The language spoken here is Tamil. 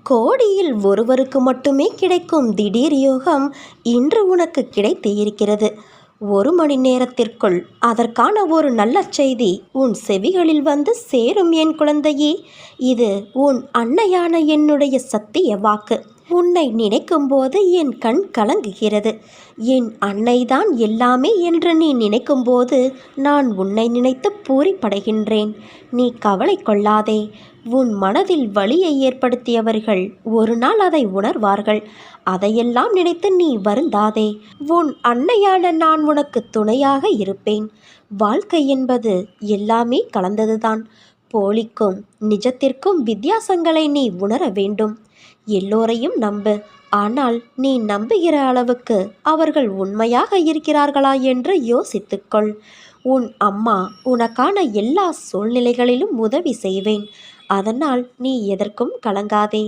கோடியில் ஒருவருக்கு மட்டுமே கிடைக்கும் திடீர் யோகம் இன்று உனக்கு கிடைத்து இருக்கிறது. 1 மணி நேரத்திற்குள் அதற்கான ஒரு நல்ல செய்தி உன் செவிகளில் வந்து சேரும் என் குழந்தையே. இது உன் அன்னையான என்னுடைய சத்திய வாக்கு. உன்னை நினைக்கும்போது என் கண் கலங்குகிறது. என் அன்னைதான் எல்லாமே என்று நீ நினைக்கும்போது நான் உன்னை நினைத்து பூரிப்படைகின்றேன். நீ கவலை கொள்ளாதே. உன் மனதில் வலியை ஏற்படுத்தியவர்கள் ஒரு நாள் அதை உணர்வார்கள். அதையெல்லாம் நினைத்து நீ வருந்தாதே. உன் அன்னையான நான் உனக்கு துணையாக இருப்பேன். வாழ்க்கை என்பது எல்லாமே கலந்ததுதான். போலிக்கும் நிஜத்திற்கும் வித்தியாசங்களை நீ உணர வேண்டும். எல்லோரையும் நம்பு. ஆனால் நீ நம்புகிற அளவுக்கு அவர்கள் உண்மையாக இருக்கிறார்களா என்று யோசித்துக்கொள். உன் அம்மா உனக்கான எல்லா சூழ்நிலைகளிலும் உதவி செய்வேன். அதனால் நீ எதற்கும் கலங்காதே.